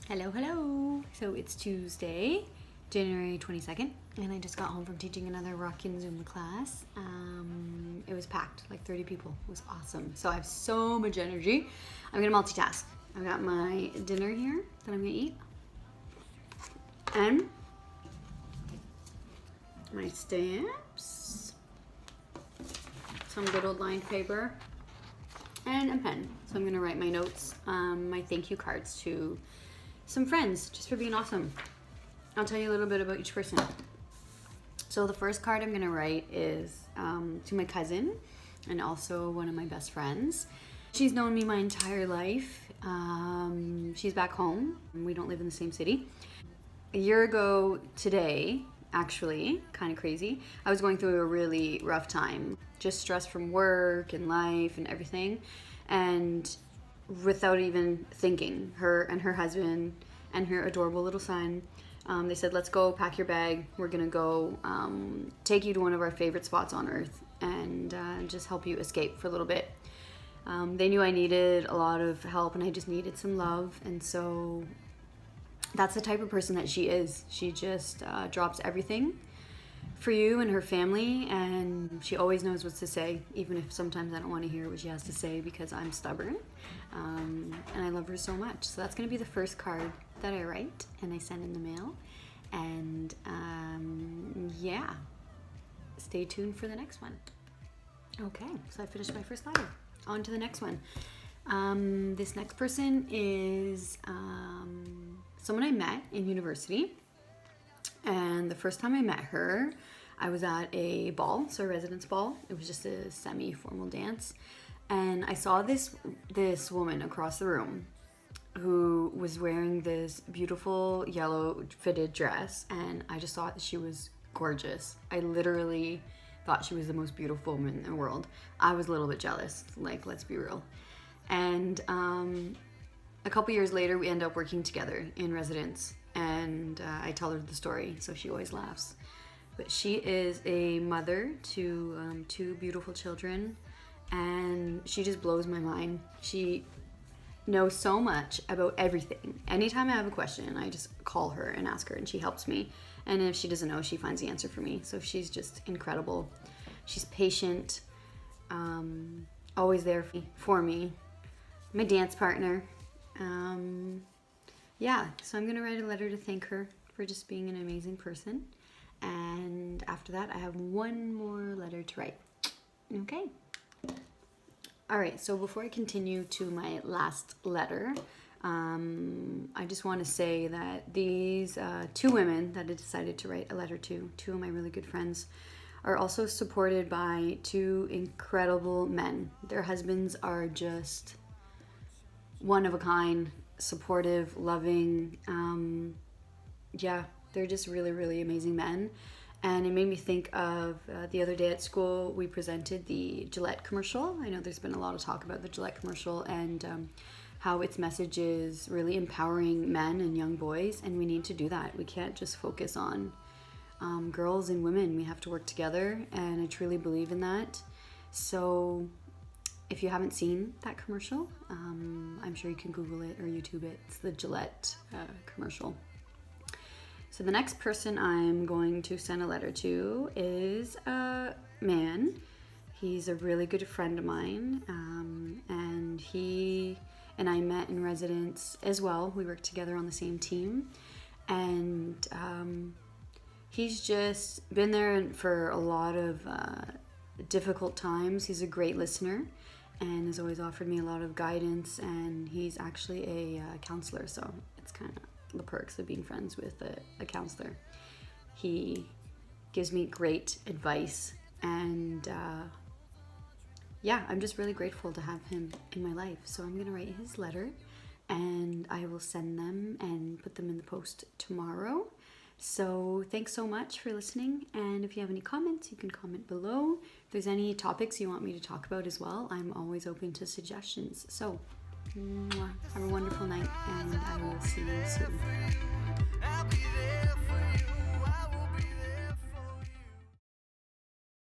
Hello, hello. So it's Tuesday, January 22nd, and I just got home from teaching another Rockin' Zumba class. It was packed, like 30 people. It was awesome. So I have so much energy. I'm gonna multitask. I've got my dinner here that I'm gonna eat, and my stamps, some good old lined paper, and a pen. So I'm gonna write my notes, my thank you cards to some friends just for being awesome. I'll tell you a little bit about each person. So the first card I'm gonna write is to my cousin and also one of my best friends. She's known me my entire life. She's back home. We don't live in the same city. A year ago today, actually, kind of crazy, I was going through a really rough time. Just stress from work and life and everything. And without even thinking, her and her husband and her adorable little son, they said, let's go, pack your bag. We're gonna go take you to one of our favorite spots on earth and just help you escape for a little bit. They knew I needed a lot of help and I just needed some love. And so that's the type of person that she is. She just drops everything for you and her family, and she always knows what to say, even if sometimes I don't want to hear what she has to say because I'm stubborn. And I love her so much. So that's going to be the first card that I write and I send in the mail. And yeah, stay tuned for the next one. Okay, so I finished my first letter. On to the next one. This next person is someone I met in university. And the first time I met her, I was at a ball, so a residence ball. It was just a semi-formal dance. And I saw this woman across the room who was wearing this beautiful yellow fitted dress, and I just thought that she was gorgeous. I literally thought she was the most beautiful woman in the world. I was a little bit jealous, like, let's be real. And a couple years later, we end up working together in residence. And I tell her the story, so she always laughs. But she is a mother to two beautiful children, and she just blows my mind. She knows so much about everything. Anytime I have a question, I just call her and ask her, and she helps me. And if she doesn't know, she finds the answer for me. So she's just incredible. She's patient, always there for me. My dance partner. Yeah, so I'm gonna write a letter to thank her for just being an amazing person. And after that, I have one more letter to write. Okay. All right, so before I continue to my last letter, I just want to say that these two women that I decided to write a letter to, two of my really good friends, are also supported by two incredible men. Their husbands are just one of a kind, supportive, loving. Yeah, they're just really, really amazing men. And it made me think of the other day at school, we presented the Gillette commercial. I know there's been a lot of talk about the Gillette commercial and how its message is really empowering men and young boys, and we need to do that. We can't just focus on girls and women. We have to work together, and I truly believe in that. So if you haven't seen that commercial, I'm sure you can Google it or YouTube it. It's the Gillette commercial. So the next person I'm going to send a letter to is a man. He's a really good friend of mine, and he and I met in residence as well. We worked together on the same team, and he's just been there for a lot of difficult times. He's a great listener and has always offered me a lot of guidance, and he's actually a counselor, so it's kind of the perks of being friends with a counselor. He gives me great advice, and yeah, I'm just really grateful to have him in my life. So I'm gonna write his letter and I will send them and put them in the post tomorrow. So thanks so much for listening, and if you have any comments, you can comment below. If there's any topics you want me to talk about as well, I'm always open to suggestions. So have a wonderful night, and I will see you soon.